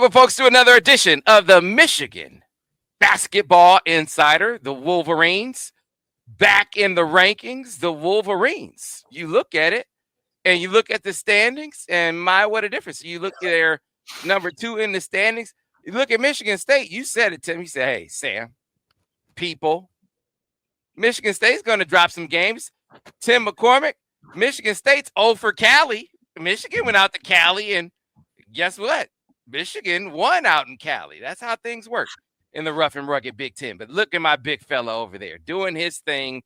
Welcome, folks, to another edition of the Michigan Basketball Insider. The Wolverines back in the rankings. The Wolverines. You look at it, and you look at the standings, and my, what a difference. You look at their number 2 in the standings. You look at Michigan State. You said it, Tim. You said, hey, Sam, people, Michigan State's going to drop some games. Tim McCormick, Michigan State's 0 for Cali. Michigan went out to Cali, and guess what? Michigan won out in Cali. That's how things work in the rough and rugged Big Ten. But look at my big fella over there doing his thing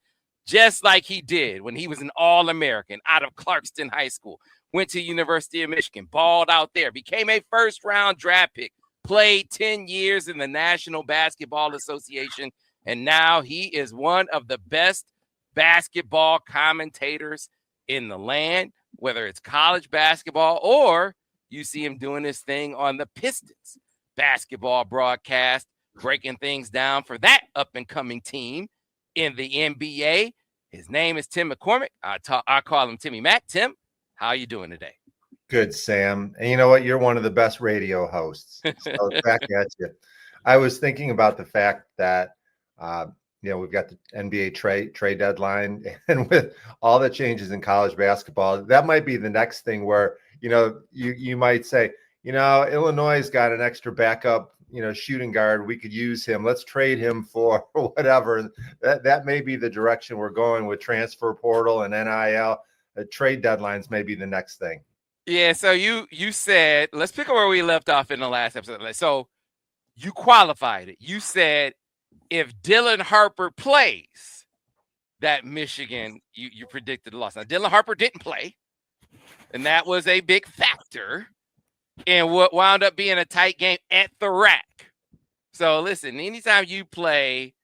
just like he did when he was an All-American out of Clarkston High School, went to University of Michigan, balled out there, became a first-round draft pick, played 10 years in the National Basketball Association, and now he is one of the best basketball commentators in the land, whether it's college basketball or you see him doing this thing on the Pistons basketball broadcast, breaking things down for that up-and-coming team in the NBA. His name is Tim McCormick. I call him Timmy Mac. Tim, how are you doing today? Good, Sam. And you know what? You're one of the best radio hosts. So back at you. I was thinking about the fact that, we've got the NBA trade deadline, and with all the changes in college basketball, that might be the next thing where, you might say, Illinois got an extra backup, shooting guard. We could use him. Let's trade him for whatever. That may be the direction we're going with transfer portal and NIL. Trade deadlines may be the next thing. Yeah. So you said, let's pick up where we left off in the last episode. So you qualified it. You said if Dylan Harper plays, that Michigan, you predicted the loss. Now Dylan Harper didn't play, and that was a big factor in what wound up being a tight game at the Rack. So listen, anytime you play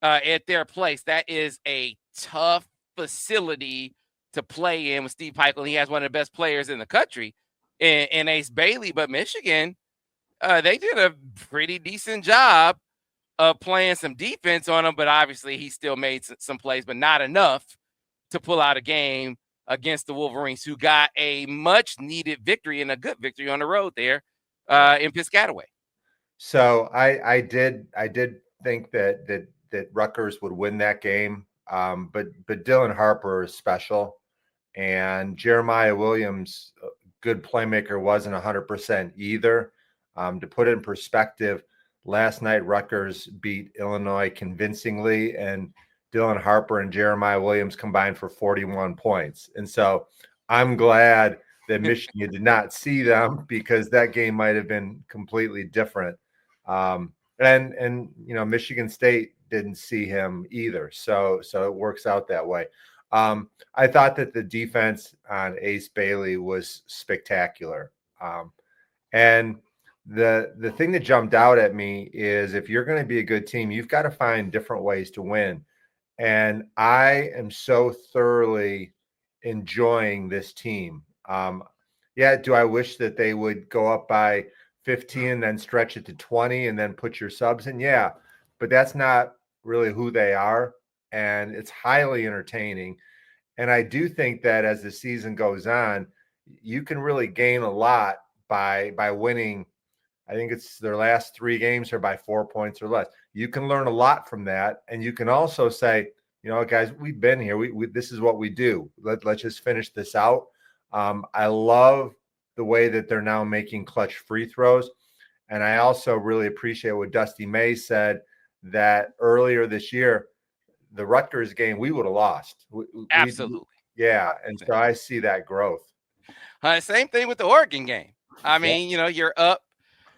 at their place, that is a tough facility to play in with Steve Pikiell. He has one of the best players in the country in Ace Bailey, but Michigan, they did a pretty decent job of playing some defense on him, but obviously he still made some plays, but not enough to pull out a game against the Wolverines, who got a much-needed victory and a good victory on the road there in Piscataway. So I did think that Rutgers would win that game, but Dylan Harper is special, and Jeremiah Williams, good playmaker, wasn't 100% either. To put it in perspective, last night Rutgers beat Illinois convincingly, and Dylan Harper and Jeremiah Williams combined for 41 points. And so I'm glad that Michigan did not see them, because that game might have been completely different. And Michigan State didn't see him either. So it works out that way. I thought that the defense on Ace Bailey was spectacular. And the thing that jumped out at me is, if you're going to be a good team, you've got to find different ways to win. And I am so thoroughly enjoying this team. Do I wish that they would go up by 15 and then stretch it to 20 and then put your subs in? Yeah, but that's not really who they are. And it's highly entertaining. And I do think that as the season goes on, you can really gain a lot by winning. I think it's their last 3 games are by 4 points or less. You can learn a lot from that. And you can also say, guys, we've been here. We this is what we do. Let's just finish this out. I love the way that they're now making clutch free throws. And I also really appreciate what Dusty May said, that earlier this year, the Rutgers game, we would have lost. Absolutely. And so I see that growth. Same thing with the Oregon game. I mean, you're up.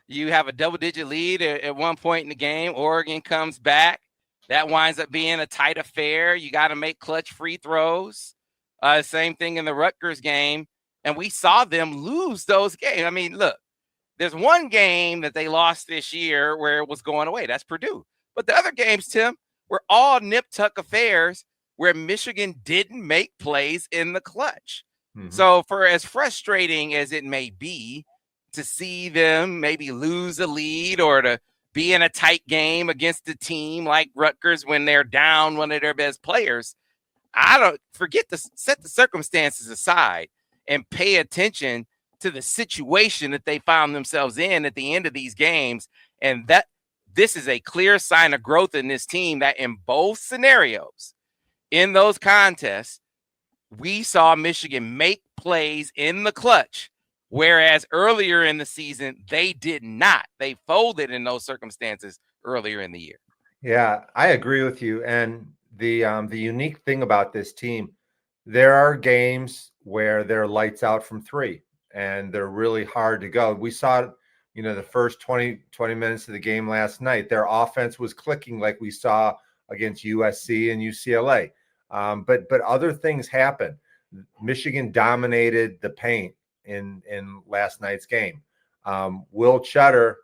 You have a double-digit lead at one point in the game. Oregon comes back. That winds up being a tight affair. You got to make clutch free throws. Same thing in the Rutgers game. And we saw them lose those games. I mean, look, there's one game that they lost this year where it was going away. That's Purdue. But the other games, Tim, were all nip-tuck affairs where Michigan didn't make plays in the clutch. Mm-hmm. So for as frustrating as it may be to see them maybe lose a lead or to be in a tight game against a team like Rutgers when they're down one of their best players, I don't forget to set the circumstances aside and pay attention to the situation that they found themselves in at the end of these games. And that this is a clear sign of growth in this team, that in both scenarios, in those contests, we saw Michigan make plays in the clutch, whereas earlier in the season, they did not. They folded in those circumstances earlier in the year. Yeah, I agree with you. And the unique thing about this team, there are games where they're lights out from three and they're really hard to go. We saw, the first 20 minutes of the game last night, their offense was clicking like we saw against USC and UCLA. But other things happen. Michigan dominated the paint in last night's game. Will Cheddar,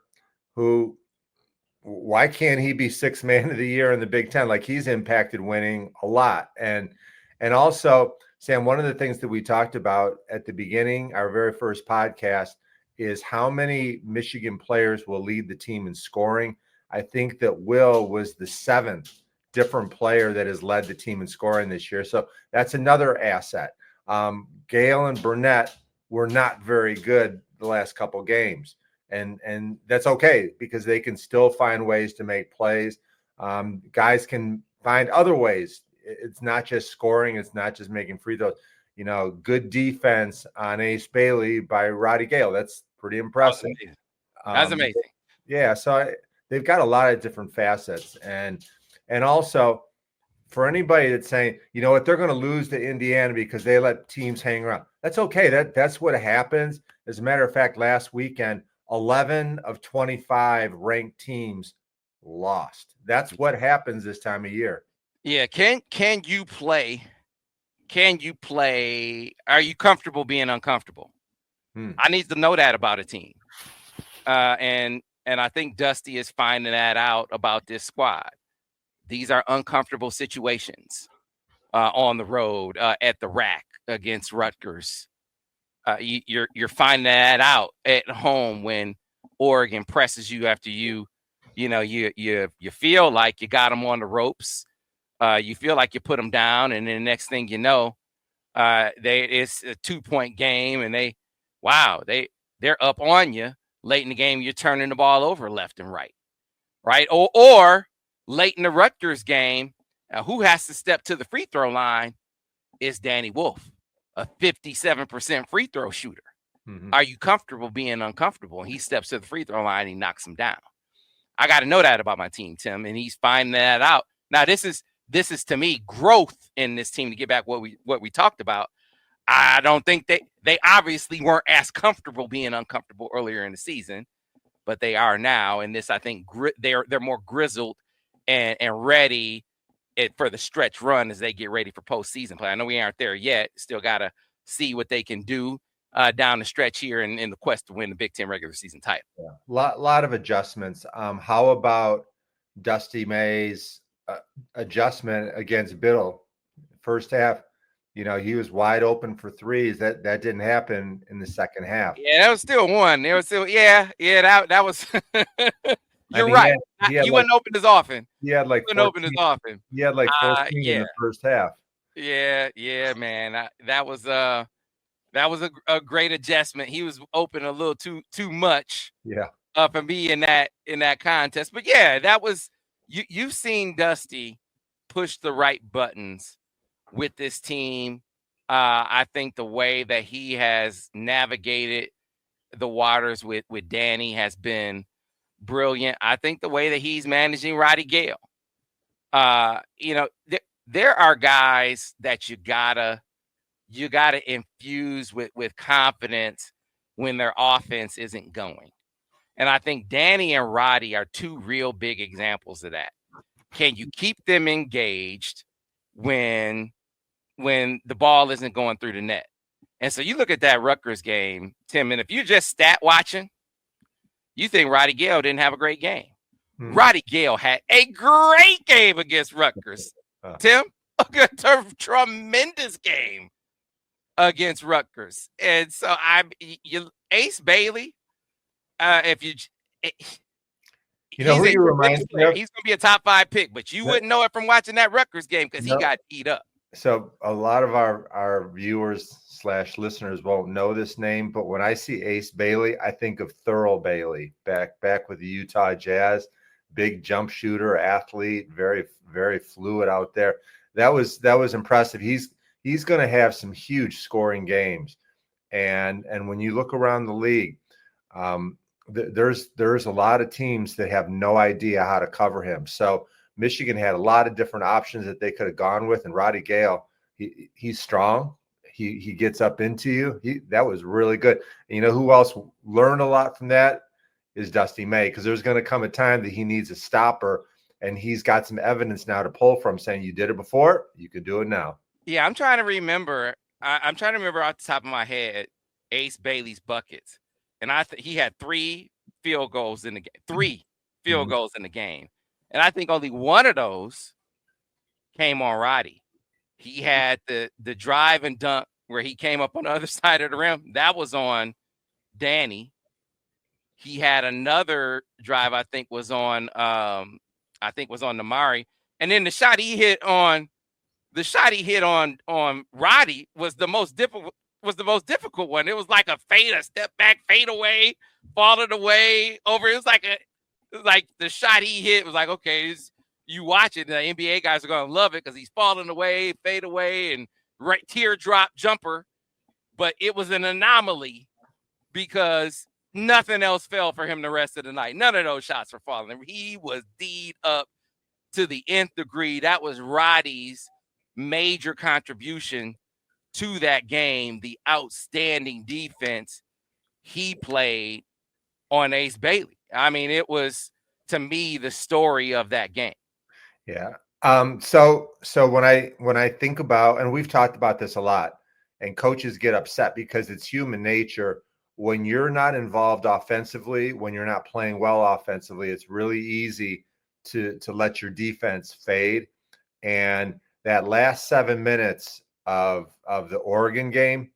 why can't he be sixth man of the year in the Big Ten? Like, he's impacted winning a lot. And also, Sam, one of the things that we talked about at the beginning, our very first podcast, is how many Michigan players will lead the team in scoring. I think that Will was the seventh different player that has led the team in scoring this year. So that's another asset. Gayle and Burnett were not very good the last couple games. And that's okay, because they can still find ways to make plays. Guys can find other ways. It's not just scoring. It's not just making free throws. Good defense on Ace Bailey by Roddy Gayle. That's pretty impressive. That's amazing. Yeah, so they've got a lot of different facets. And also, for anybody that's saying, what, they're going to lose to Indiana because they let teams hang around. That's okay. That's what happens. As a matter of fact, last weekend, 11 of 25 ranked teams lost. That's what happens this time of year. Yeah. Can you play? Are you comfortable being uncomfortable? I need to know that about a team. And I think Dusty is finding that out about this squad. These are uncomfortable situations on the road, at the rack against Rutgers. You're finding that out at home when Oregon presses you after you feel like you got them on the ropes. You feel like you put them down, and then the next thing you know, it's a 2-point game, and they're up on you late in the game. You're turning the ball over left and right, or late in the Rutgers game, who has to step to the free throw line is Danny Wolf, a 57% free throw shooter. Mm-hmm. Are you comfortable being uncomfortable? And he steps to the free throw line and he knocks him down. I got to know that about my team, Tim, and he's finding that out. Now, this is to me growth in this team, to get back what we talked about. I don't think they obviously weren't as comfortable being uncomfortable earlier in the season, but they are now. And this, I think, they're more grizzled and ready for the stretch run as they get ready for postseason play. I know we aren't there yet. Still got to see what they can do down the stretch here in the quest to win the Big Ten regular season title. Yeah. Lot of adjustments. How about Dusty May's adjustment against Biddle? First half, he was wide open for threes. That didn't happen in the second half. Yeah, that was still one. There was still, that was. You're right. He wasn't open as often. He had like 14, as often. He had like 14 in the first half. Yeah, man. That was a great adjustment. He was open a little too much. Yeah. For me in that contest. But yeah, that was you've seen Dusty push the right buttons with this team. I think the way that he has navigated the waters with Danny has been brilliant. I think the way that he's managing Roddy Gayle. There are guys that you gotta infuse with confidence when their offense isn't going. And I think Danny and Roddy are two real big examples of that. Can you keep them engaged when the ball isn't going through the net? And so you look at that Rutgers game, Tim, and if you're just stat watching, you think Roddy Gayle didn't have a great game. Roddy Gayle had a great game against Rutgers. Tim, a tremendous game against Rutgers. And so Ace Bailey, if you who you remind me of? He's going to be a top 5 pick, but you wouldn't know it from watching that Rutgers game because he got eat up. So a lot of our viewers / listeners won't know this name, but when I see Ace Bailey, I think of Thurl Bailey back with the Utah Jazz, big jump shooter, athlete, very fluid out there. That was impressive. He's going to have some huge scoring games, and when you look around the league, um, there's a lot of teams that have no idea how to cover him. So Michigan had a lot of different options that they could have gone with, and Roddy Gayle, he's strong. He gets up into you. That was really good. And you know who else learned a lot from that is Dusty May, because there's going to come a time that he needs a stopper, and he's got some evidence now to pull from, saying you did it before, you can do it now. Yeah, I'm trying to remember. I'm trying to remember off the top of my head Ace Bailey's buckets, and he had 3 field goals in the game. 3 field goals in the game, and I think only one of those came on Roddy. He had the drive and dunk where he came up on the other side of the rim. That was on Danny. He had another drive, I think was on Namari. And then the shot he hit on Roddy was the most difficult one. It was like a step back, fade away, falling away over. It was like the shot he hit was like, okay, you watch it, the NBA guys are going to love it because he's falling away, fade away, and teardrop jumper. But it was an anomaly because nothing else fell for him the rest of the night. None of those shots were falling. He was D'd up to the nth degree. That was Roddy's major contribution to that game, the outstanding defense he played on Ace Bailey. I mean, it was, to me, the story of that game. Yeah. So when I think about, and we've talked about this a lot, and coaches get upset because it's human nature. When you're not involved offensively, when you're not playing well offensively, it's really easy to let your defense fade. And that last 7 minutes of the Oregon game,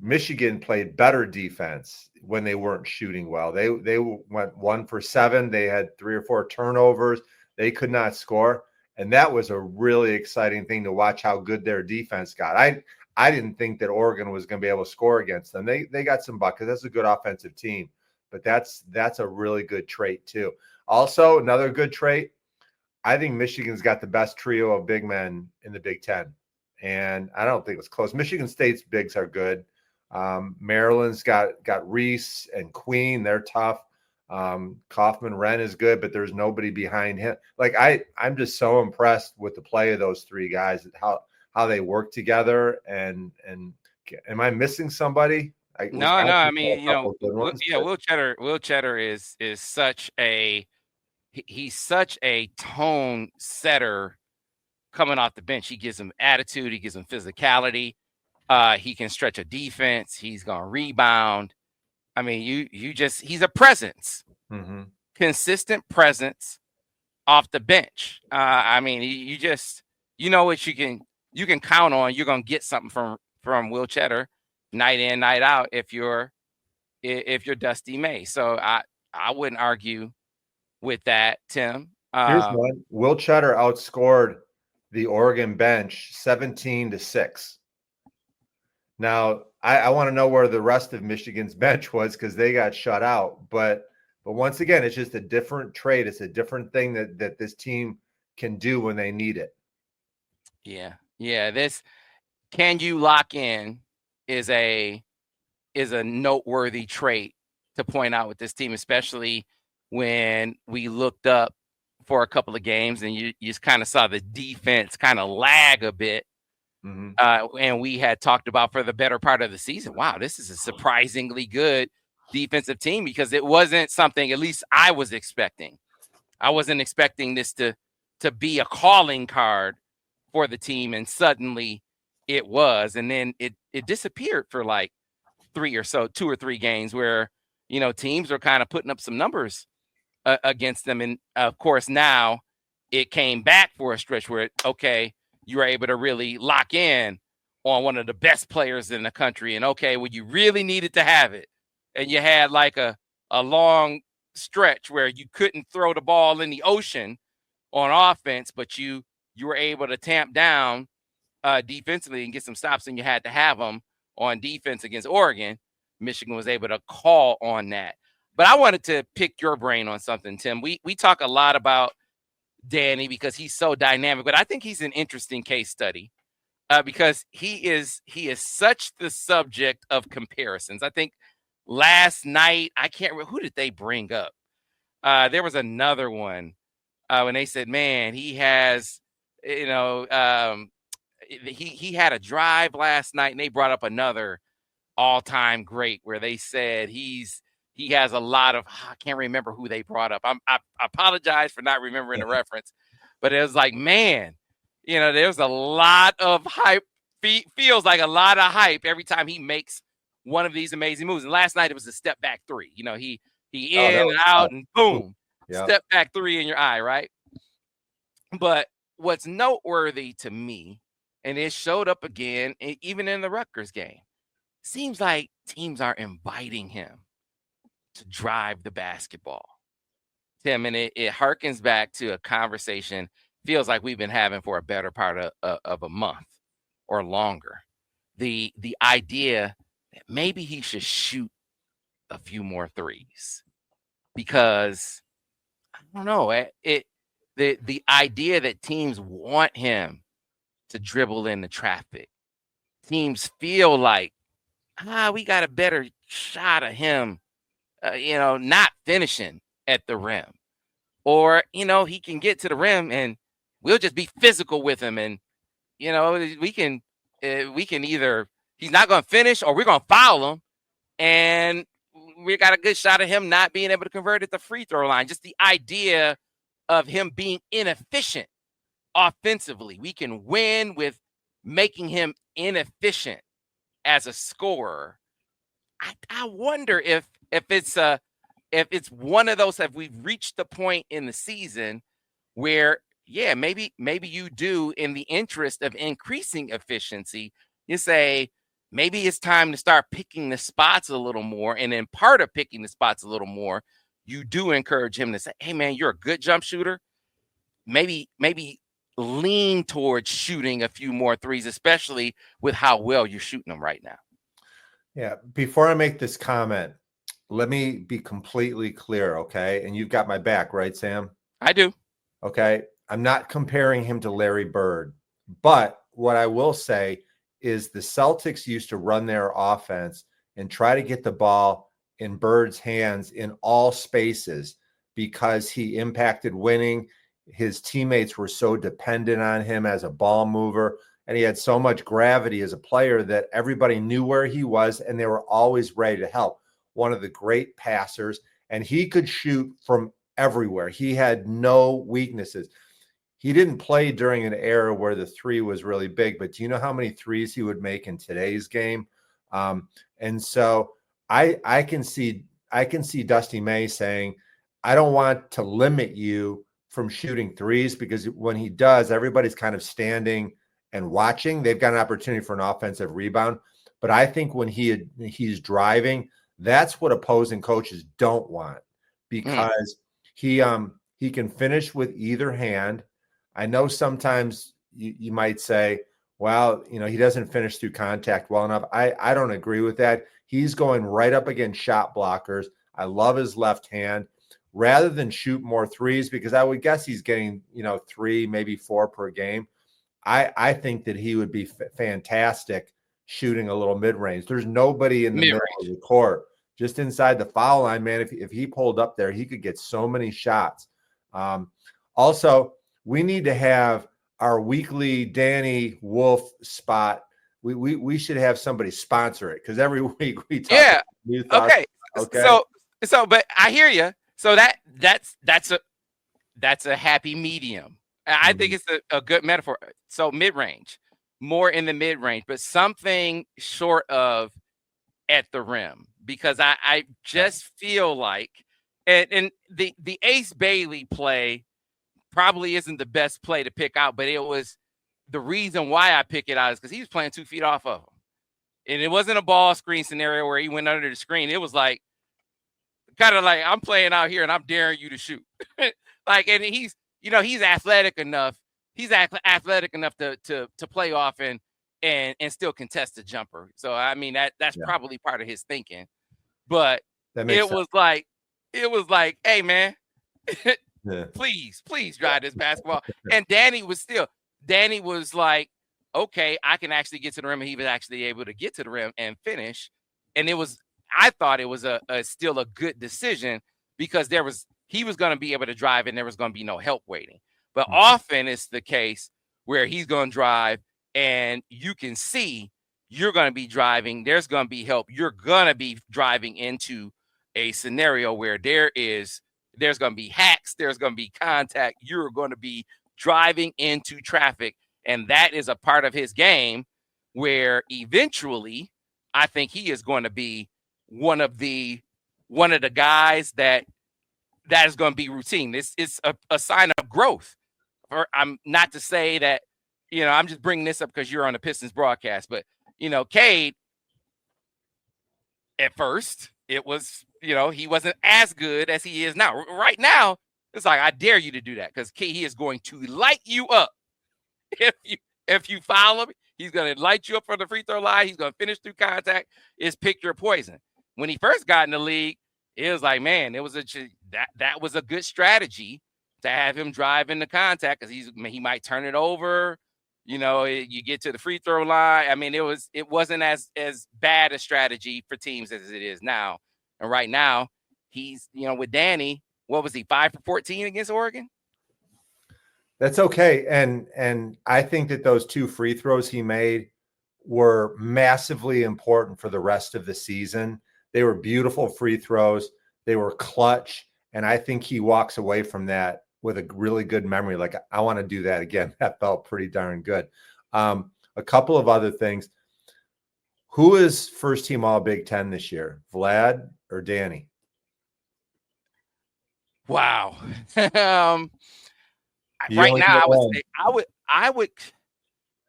Michigan played better defense when they weren't shooting well. They went 1 for 7. They had 3 or 4 turnovers. They could not score. And that was a really exciting thing to watch how good their defense got. I didn't think that Oregon was going to be able to score against them. They got some buckets. That's a good offensive team. But that's a really good trait too. Also, another good trait, I think Michigan's got the best trio of big men in the Big Ten. And I don't think it's close. Michigan State's bigs are good. Maryland's got Reese and Queen. They're tough. Kaufman Wren is good, but there's nobody behind him. Like I'm just so impressed with the play of those 3 guys, how they work together. And am I missing somebody? No. I mean, you know, Will Cheddar is such a he's such a tone setter coming off the bench. He gives them attitude. He gives them physicality. He can stretch a defense. He's going to rebound. I mean, he's a presence, consistent presence off the bench. I mean, you know what you can count on. You're going to get something from Will Cheddar night in, night out if you're Dusty May. So I wouldn't argue with that, Tim. Here's one. Will Cheddar outscored the Oregon bench 17-6. Now, I want to know where the rest of Michigan's bench was because they got shut out. But once again, it's just a different trait. It's a different thing that this team can do when they need it. Yeah. This can you lock in is a noteworthy trait to point out with this team, especially when we looked up for a couple of games and you just kind of saw the defense kind of lag a bit. And we had talked about for the better part of the season, wow, this is a surprisingly good defensive team because it wasn't something, at least I was expecting. I wasn't expecting this to be a calling card for the team, and suddenly it was. And then it disappeared for like 2 or 3 games where, you know, teams are kind of putting up some numbers against them. And of course, now it came back for a stretch where, okay, you were able to really lock in on one of the best players in the country. And okay, when you really needed to have it, and you had like a long stretch where you couldn't throw the ball in the ocean on offense, but you were able to tamp down defensively and get some stops, and you had to have them on defense against Oregon. Michigan was able to call on that. But I wanted to pick your brain on something, Tim. We talk a lot about Danny because he's so dynamic, but I think he's an interesting case study because he is such the subject of comparisons. I think last night, I can't remember, who did they bring up? There was another one when they said, man, he has, he had a drive last night, and they brought up another all-time great where they said he has a lot of, I can't remember who they brought up. I apologize for not remembering the reference, but it was like, man, there's a lot of hype, feels like a lot of hype every time he makes one of these amazing moves. And last night it was a step back three. He in and out and boom, step back three in your eye, right? But what's noteworthy to me, and it showed up again, even in the Rutgers game, seems like teams are inviting him to drive the basketball. Tim, and it harkens back to a conversation feels like we've been having for a better part of a month or longer. The idea that maybe he should shoot a few more threes because I don't know, the idea that teams want him to dribble in the traffic. Teams feel like, we got a better shot of him, not finishing at the rim. Or, he can get to the rim and we'll just be physical with him. And, we can either, he's not going to finish or we're going to foul him. And we got a good shot of him not being able to convert at the free throw line. Just the idea of him being inefficient offensively. We can win with making him inefficient as a scorer. I wonder if it's one of those, have we reached the point in the season where, maybe you do, in the interest of increasing efficiency, you say, maybe it's time to start picking the spots a little more. And in part of picking the spots a little more, you do encourage him to say, hey, man, you're a good jump shooter. Maybe lean towards shooting a few more threes, especially with how well you're shooting them right now. Yeah. Before I make this comment, let me be completely clear, okay? And you've got my back, right, Sam? I do. Okay. I'm not comparing him to Larry Bird, but what I will say is the Celtics used to run their offense and try to get the ball in Bird's hands in all spaces because he impacted winning. His teammates were so dependent on him as a ball mover, and he had so much gravity as a player that everybody knew where he was and they were always ready to help. One of the great passers, and he could shoot from everywhere. He had no weaknesses. He didn't play during an era where the three was really big, but do you know how many threes he would make in today's game? And so I can see Dusty May saying, I don't want to limit you from shooting threes, because when he does, everybody's kind of standing and watching. They've got an opportunity for an offensive rebound. But I think when he's driving, that's what opposing coaches don't want, because he can finish with either hand. I know sometimes you might say, well, he doesn't finish through contact well enough. I don't agree with that. He's going right up against shot blockers. I love his left hand. Rather than shoot more threes, because I would guess he's getting, 3, maybe 4 per game. I think that he would be fantastic shooting a little mid-range. There's nobody in the middle of the court, just inside the foul line, man. If he pulled up there, he could get so many shots. Also, we need to have our weekly Danny Wolf spot. We should have somebody sponsor it, because every week we talk about new thoughts. Okay. So, but I hear you. So that's a happy medium. I think it's a good metaphor. So mid-range, more in the mid-range, but something short of at the rim, because I just feel like, and the Ace Bailey play probably isn't the best play to pick out, but it was the reason why I pick it out is because he was playing 2 feet off of him. And it wasn't a ball screen scenario where he went under the screen. It was like, kind of like, I'm playing out here and I'm daring you to shoot. And he's athletic enough athletic enough to play off and still contest the jumper. So I mean that's probably part of his thinking. But it was like, hey man, please drive this basketball. And Danny was like, okay, I can actually get to the rim, and he was actually able to get to the rim and finish. And I thought it was still a good decision because he was going to be able to drive and there was going to be no help waiting. But often it's the case where he's going to drive and you can see you're going to be driving. There's going to be help. You're going to be driving into a scenario where there's going to be hacks. There's going to be contact. You're going to be driving into traffic. And that is a part of his game where eventually I think he is going to be one of the guys that is going to be routine. It's a sign of growth. I'm not to say that, I'm just bringing this up because you're on the Pistons broadcast, but Cade, at first it was, he wasn't as good as he is now. Right now, it's like, I dare you to do that because he is going to light you up. If you foul him, he's going to light you up from the free throw line. He's going to finish through contact. It's pick your poison. When he first got in the league, it was like, man, that was a good strategy to have him drive into contact because he might turn it over. You get to the free throw line. I mean, it wasn't as bad a strategy for teams as it is now. And right now, he's with Danny. What was he, 5 for 14 against Oregon? That's okay. And I think that those 2 free throws he made were massively important for the rest of the season. They were beautiful free throws. They were clutch. And I think he walks away from that with a really good memory. Like, I want to do that again. That felt pretty darn good. A couple of other things. Who is first team All Big Ten this year? Vlad or Danny? Wow. Right now,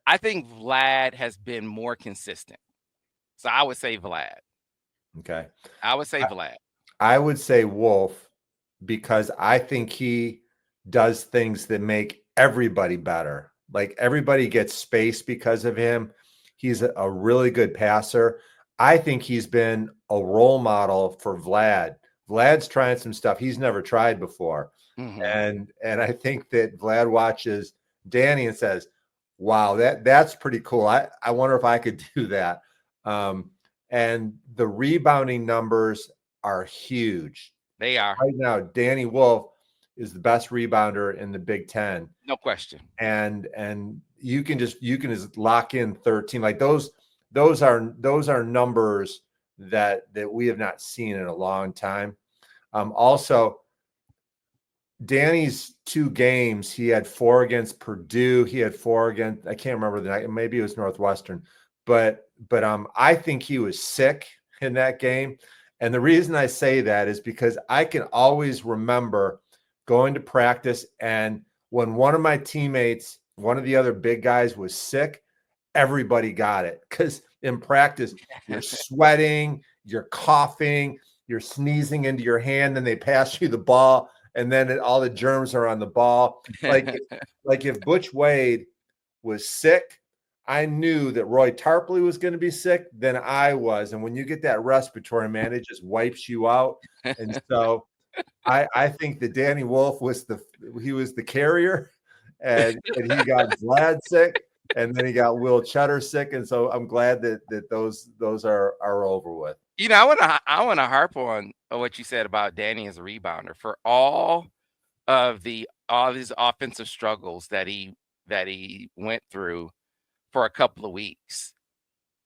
I think Vlad has been more consistent. So I would say Vlad. Okay. I would say Vlad. I would say Wolf because I think he does things that make everybody better. Like, everybody gets space because of him. He's a really good passer. I think he's been a role model for Vlad. Vlad's trying some stuff he's never tried before. And I think that Vlad watches Danny and says, wow, that's pretty cool. I wonder if I could do that. And the rebounding numbers are huge. They are. Right now, Danny Wolf is the best rebounder in the Big Ten. No question. And you can just lock in 13. Like, those are numbers that we have not seen in a long time. Also, Danny's 2 games, he had 4 against Purdue. He had 4 against, I can't remember the night. Maybe it was Northwestern, but I think he was sick in that game. And the reason I say that is because I can always remember going to practice, and when one of my teammates, one of the other big guys, was sick, everybody got it. Because in practice, you're sweating, you're coughing, you're sneezing into your hand, then they pass you the ball, and then all the germs are on the ball. Like if Butch Wade was sick, I knew that Roy Tarpley was going to be sick, then I was. And when you get that respiratory, man, it just wipes you out. And so I think that Danny Wolf was the carrier, and he got Vlad sick, and then he got Will Cheddar sick. And so I'm glad that those are over with. I want to harp on what you said about Danny as a rebounder. For all these offensive struggles that he went through for a couple of weeks,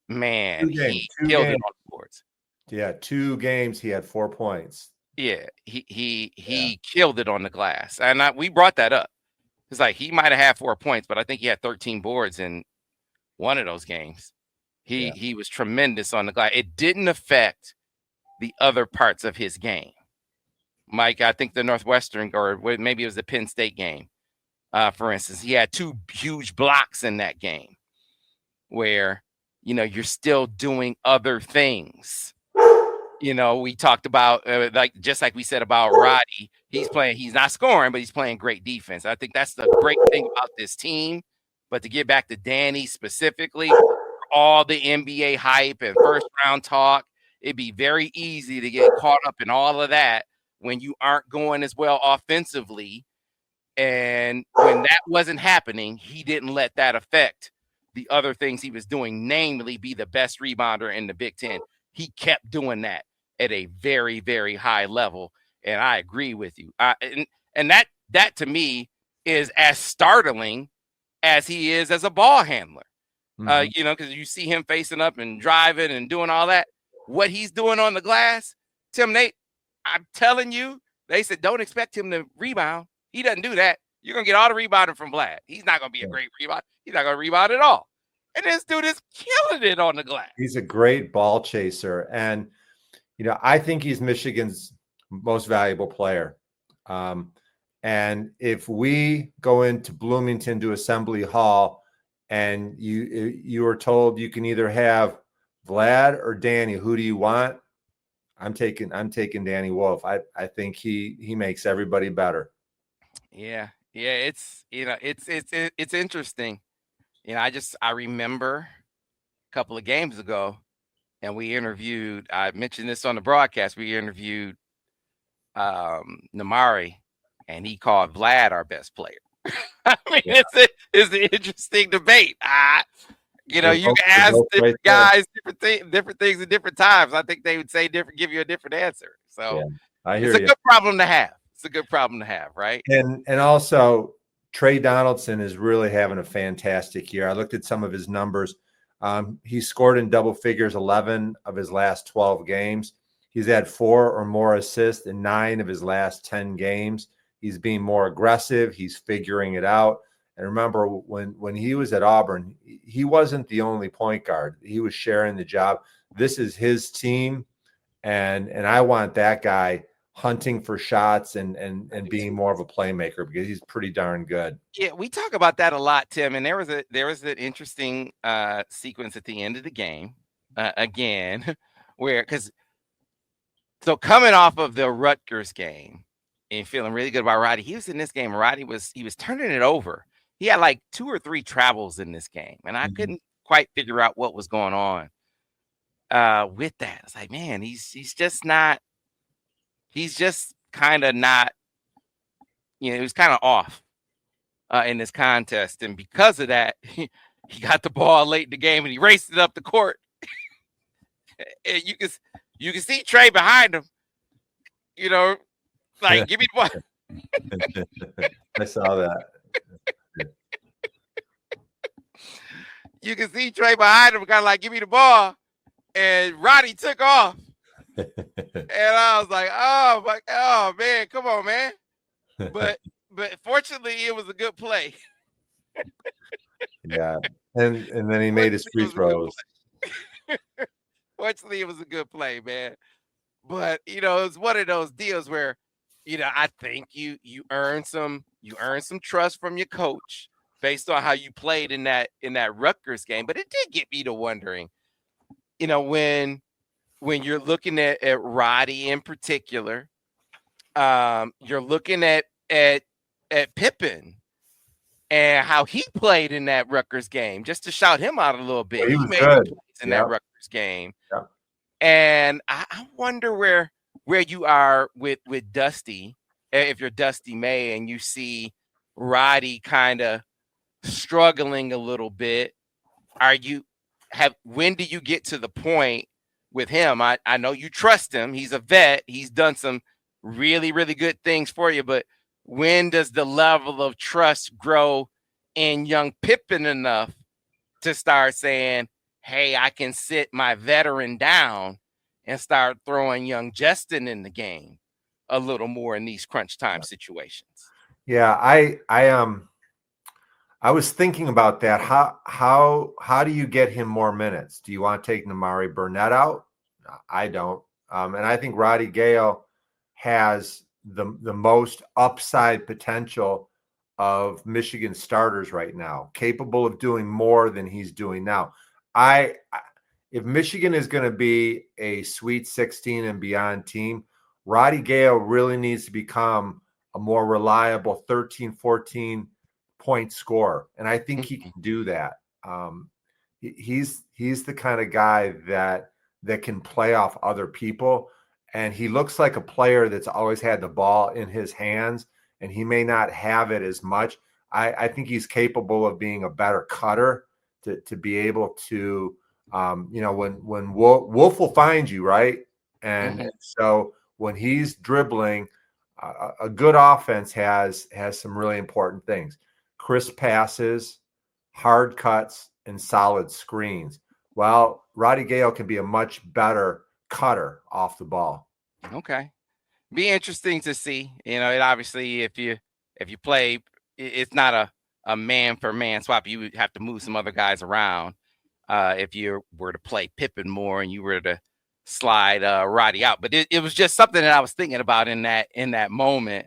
man, he killed it on the boards. Yeah, 2 games he had 4 points. Yeah, he killed it on the glass, and we brought that up. It's like he might have had 4 points, but I think he had 13 boards in one of those games. He was tremendous on the glass. It didn't affect the other parts of his game. Mike, I think the Northwestern, or maybe it was the Penn State game, for instance, he had 2 huge blocks in that game where, you're still doing other things. We talked about, just like we said about Roddy, He's not scoring, but he's playing great defense. I think that's the great thing about this team. But to get back to Danny specifically, all the NBA hype and first round talk, it'd be very easy to get caught up in all of that when you aren't going as well offensively. And when that wasn't happening, he didn't let that affect the other things he was doing, namely be the best rebounder in the Big Ten. He kept doing that at a very, very high level. And I agree with you. And that to me is as startling as he is as a ball handler. Because you see him facing up and driving and doing all that. What he's doing on the glass, Tim, I'm telling you, they said don't expect him to rebound. He doesn't do that. You're going to get all the rebounding from Vlad. He's not going to be a great rebound. He's not going to rebound at all. And this dude is killing it on the glass. He's a great ball chaser. And, I think he's Michigan's most valuable player. And if we go into Bloomington to Assembly Hall and you are told you can either have Vlad or Danny, who do you want? I'm taking Danny Wolf. I think he makes everybody better. Yeah. It's interesting. I remember a couple of games ago, and I mentioned this on the broadcast. We interviewed Namari, and he called Vlad our best player. I mean, it's an interesting debate. You can ask different guys different things at different times. I think they would say give you a different answer. So it's a good problem to have. It's a good problem to have, right? And also, Tre Donalson is really having a fantastic year. I looked at some of his numbers. He scored in double figures 11 of his last 12 games. He's had 4 or more assists in 9 of his last 10 games. He's being more aggressive. He's figuring it out. And remember, when he was at Auburn, he wasn't the only point guard. He was sharing the job. This is his team, and I want that guy hunting for shots and being more of a playmaker because he's pretty darn good. Yeah, we talk about that a lot, Tim. And there was an interesting sequence at the end of the game again, so coming off of the Rutgers game and feeling really good about Roddy, he was in this game. Roddy was turning it over. He had like 2 or 3 travels in this game, and I couldn't quite figure out what was going on with that. It's like, man, he's just not. He's just kind of not. He was kind of off in this contest, and because of that, he got the ball late in the game, and he raced it up the court. And you can see Tre behind him. Like, give me the ball. I saw that. You can see Tre behind him, kind of like, give me the ball. And Roddy took off. And I was like, oh man, come on, man. But fortunately, it was a good play. Yeah. And then he made his free throws. Fortunately, it was a good play, man. But it was one of those deals where, I think you earn some trust from your coach based on how you played in that Rutgers game. But it did get me to wondering, when you're looking at Roddy in particular, you're looking at Pippen and how he played in that Rutgers game, just to shout him out a little bit. He was good in that Rutgers game. Yeah. And I wonder where you are with Dusty, if you're Dusty May and you see Roddy kind of struggling a little bit. When do you get to the point with him? I know you trust him. He's a vet. He's done some really, really good things for you. But when does the level of trust grow in young Pippen enough to start saying, hey, I can sit my veteran down and start throwing young Justin in the game a little more in these crunch time situations? Yeah, I was thinking about that. How do you get him more minutes? Do you want to take Namari Burnett out? I don't. And I think Roddy Gayle has the most upside potential of Michigan starters right now, capable of doing more than he's doing now. If Michigan is going to be a Sweet 16 and beyond team, Roddy Gayle really needs to become a more reliable 13, 14 point scorer. And I think he can do that. He's the kind of guy that can play off other people. And he looks like a player that's always had the ball in his hands, and he may not have it as much. I think he's capable of being a better cutter to be able to, when Wolf will find you, right? And so when he's dribbling, a good offense has some really important things: crisp passes, hard cuts, and solid screens. Well, Roddy Gayle can be a much better cutter off the ball. Okay. Be interesting to see. It obviously, if you play, it's not a man for man swap. You would have to move some other guys around. If you were to play Pippen more and you were to slide Roddy out. But it was just something that I was thinking about in that moment,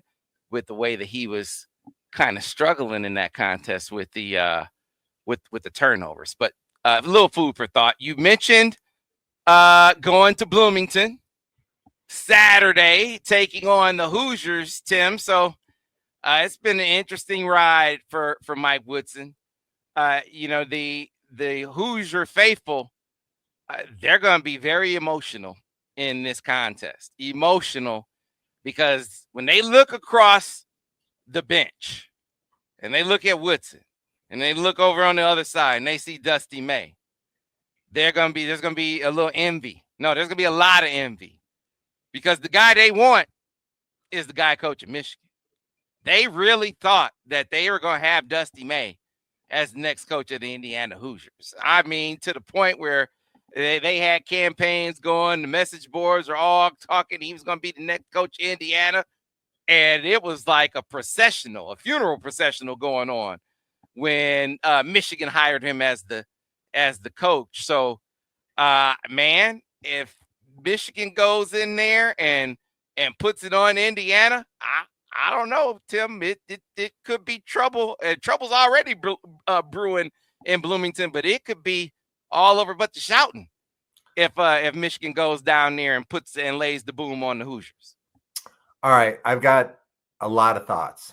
with the way that he was kind of struggling in that contest with the turnovers. But a little food for thought. You mentioned going to Bloomington Saturday, taking on the Hoosiers, Tim. So it's been an interesting ride for Mike Woodson. The Hoosier faithful, they're going to be very emotional in this contest. Emotional because when they look across the bench and they look at Woodson and they look over on the other side and they see Dusty May, there's going to be a little envy. No, there's going to be a lot of envy, because the guy they want is the guy coaching Michigan. They really thought that they were going to have Dusty May as the next coach of the Indiana Hoosiers. I mean, to the point where they had campaigns going, the message boards are all talking he was going to be the next coach of Indiana. And it was like a funeral processional going on when Michigan hired him as the coach. So, man, if Michigan goes in there and puts it on Indiana, I don't know, Tim. It could be trouble. Trouble's already brewing in Bloomington, but it could be all over but the shouting if Michigan goes down there and lays the boom on the Hoosiers. All right, I've got a lot of thoughts.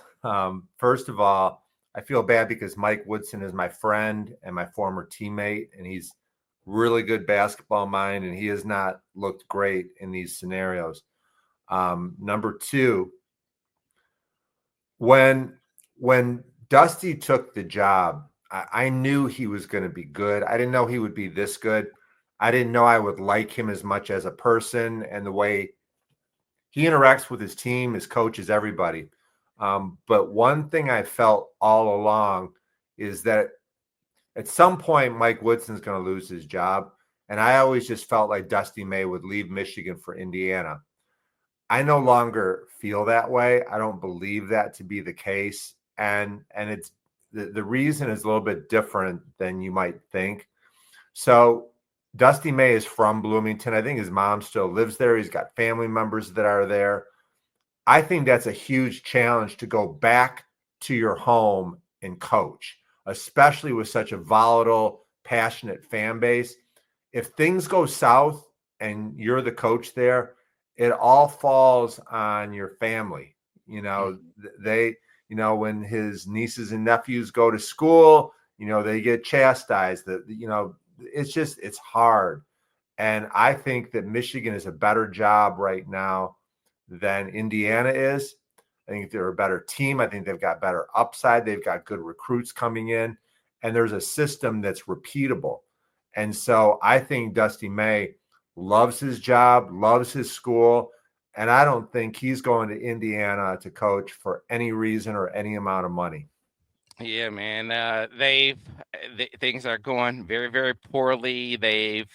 First of all, I feel bad because Mike Woodson is my friend and my former teammate, and he's really good basketball mind, and he has not looked great in these scenarios. Number two, when Dusty took the job, I knew he was going to be good. I didn't know he would be this good. I didn't know I would like him as much as a person and the way he interacts with his team, his coaches, everybody. But one thing I felt all along is that at some point, Mike Woodson's going to lose his job. And I always just felt like Dusty May would leave Michigan for Indiana. I no longer feel that way. I don't believe that to be the case. And it's the reason is a little bit different than you might think. So Dusty May is from Bloomington. I think his mom still lives there. He's got family members that are there. I think that's a huge challenge to go back to your home and coach, especially with such a volatile, passionate fan base. If things go south and you're the coach there, it all falls on your family. When his nieces and nephews go to school, they get chastised. It's hard. And I think that Michigan is a better job right now than Indiana is. I think they're a better team. I think they've got better upside. They've got good recruits coming in, and there's a system that's repeatable. And so I think Dusty May loves his job, loves his school, and I don't think he's going to Indiana to coach for any reason or any amount of money. Yeah, man. Things are going very, very poorly. They've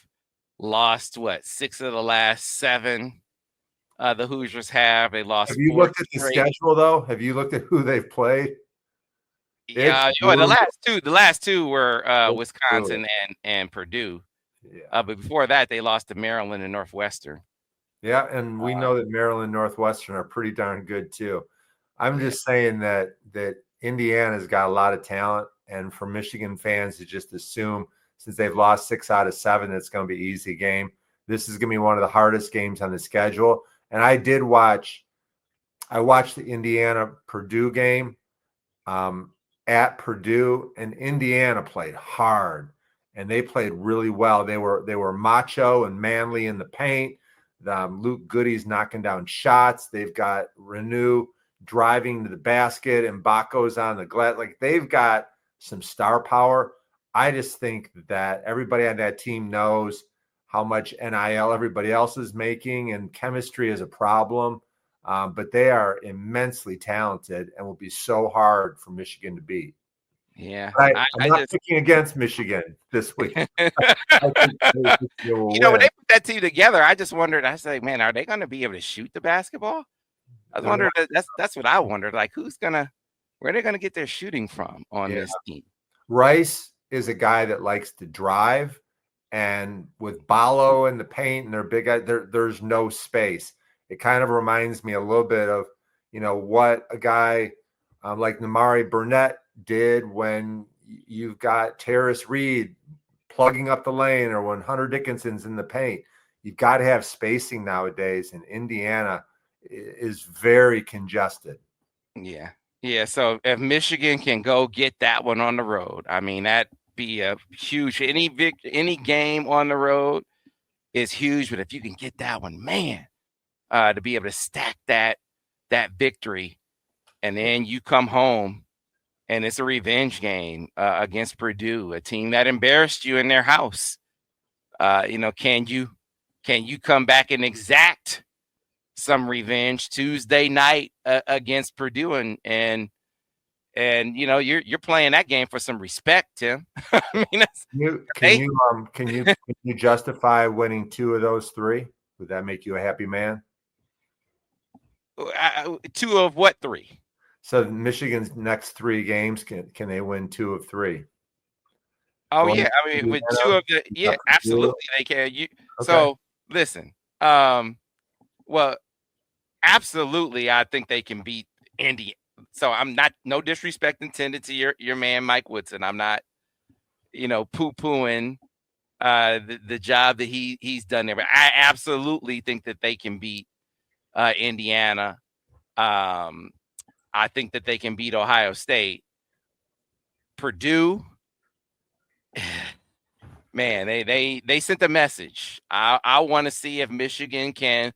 lost 6 of the last 7. The Hoosiers have. They lost. Have you looked at the schedule though? Have you looked at who they've played? Yeah, the last two were Wisconsin and Purdue. Yeah. But before that, they lost to Maryland and Northwestern. Yeah, and we know that Maryland and Northwestern are pretty darn good too. I'm just saying that Indiana's got a lot of talent, and for Michigan fans to just assume since they've lost 6 out of 7, it's going to be an easy game. This is going to be one of the hardest games on the schedule. And I watched the Indiana Purdue game at Purdue, and Indiana played hard and they played really well. They were macho and manly in the paint. Luke Goody's knocking down shots. They've got Renew driving to the basket and Baco's on the glass. Like, they've got some star power. I just think that everybody on that team knows how much NIL everybody else is making, and chemistry is a problem. But they are immensely talented and will be so hard for Michigan to beat. Yeah, I'm not picking against Michigan this week. When they put that team together, I just wondered. I said, man, are they going to be able to shoot the basketball? I was wondering. That's what I wondered. Like, where are they going to get their shooting from on this team? Rice is a guy that likes to drive, and with Ballo in the paint and their big guy, there's no space. It kind of reminds me a little bit of, what a guy like Namari Burnett did when you've got Terrace Reed plugging up the lane, or when Hunter Dickinson's in the paint. You've got to have spacing nowadays, and Indiana is very congested. Yeah. Yeah. So if Michigan can go get that one on the road, I mean, that'd be a huge, any game on the road is huge. But if you can get that one, man, to be able to stack that victory, and then you come home and it's a revenge game against Purdue, a team that embarrassed you in their house. Can you come back and exact some revenge Tuesday night against Purdue, and you're playing that game for some respect, Tim. I mean, can you justify winning 2 of those 3? Would that make you a happy man? 2 of what 3? So Michigan's next 3 games, can they win 2 of 3? Oh, yeah. I mean, with 2 of the, yeah, absolutely they can. So listen, well, absolutely, I think they can beat Indy. So I'm not, no disrespect intended to your man Mike Woodson. I'm not, poo-pooing the job that he's done there. But I absolutely think that they can beat Indiana. I think that they can beat Ohio State. Purdue, man, they sent a message. I want to see if Michigan can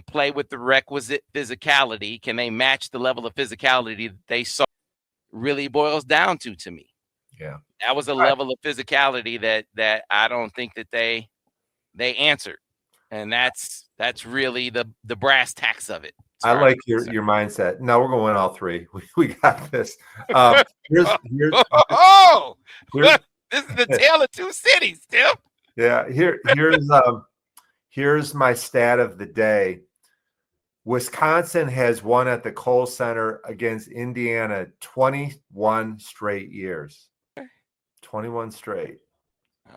play with the requisite physicality. Can they match the level of physicality that they saw? Really boils down to me. Yeah, that was a level of physicality that I don't think that they answered, and that's really the brass tacks of it. I like your mindset. No, we're going to win all 3. We got this. This is the tale of 2 cities, Tim. Yeah, here's my stat of the day. Wisconsin has won at the Kohl Center against Indiana 21 straight years. 21 straight.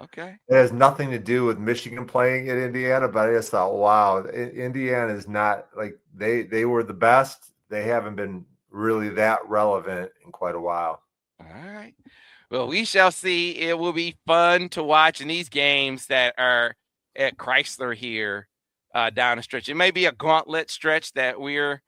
Okay. It has nothing to do with Michigan playing in Indiana, but I just thought, wow, Indiana is not like they were the best. They haven't been really that relevant in quite a while. All right. Well, we shall see. It will be fun to watch in these games that are at Chrysler here down the stretch. It may be a gauntlet stretch that we're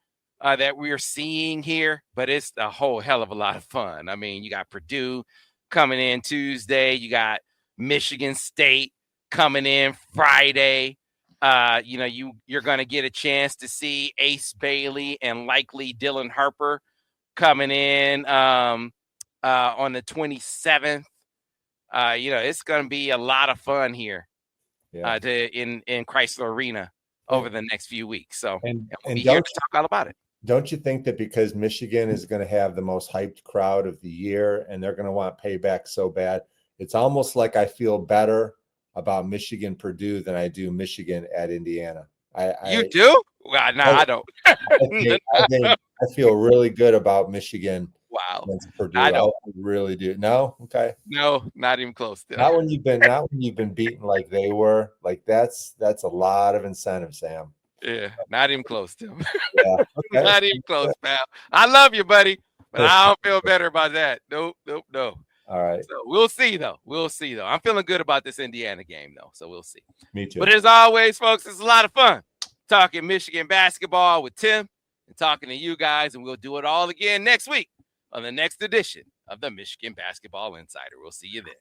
seeing here, but it's a whole hell of a lot of fun. I mean, you got Purdue coming in Tuesday. You got Michigan State coming in Friday. You're going to get a chance to see Ace Bailey and likely Dylan Harper coming in on the 27th. It's going to be a lot of fun here in Chrysler Arena over the next few weeks. So and we'll be here to talk all about it. Don't you think that because Michigan is going to have the most hyped crowd of the year and they're going to want payback so bad, it's almost like I feel better about Michigan Purdue than I do Michigan at Indiana. You do? Well, no, I don't. I feel really good about Michigan. Wow. Purdue. I don't. I really do. No? Okay. No, not even close. Not when you've been beaten like they were. Like that's a lot of incentive, Sam. Yeah, not even close, Tim. Yeah, okay. Not even close, pal. I love you, buddy, but I don't feel better about that. Nope. All right. So we'll see, though. I'm feeling good about this Indiana game, though. So we'll see. Me too. But as always, folks, it's a lot of fun talking Michigan basketball with Tim and talking to you guys. And we'll do it all again next week on the next edition of the Michigan Basketball Insider. We'll see you then.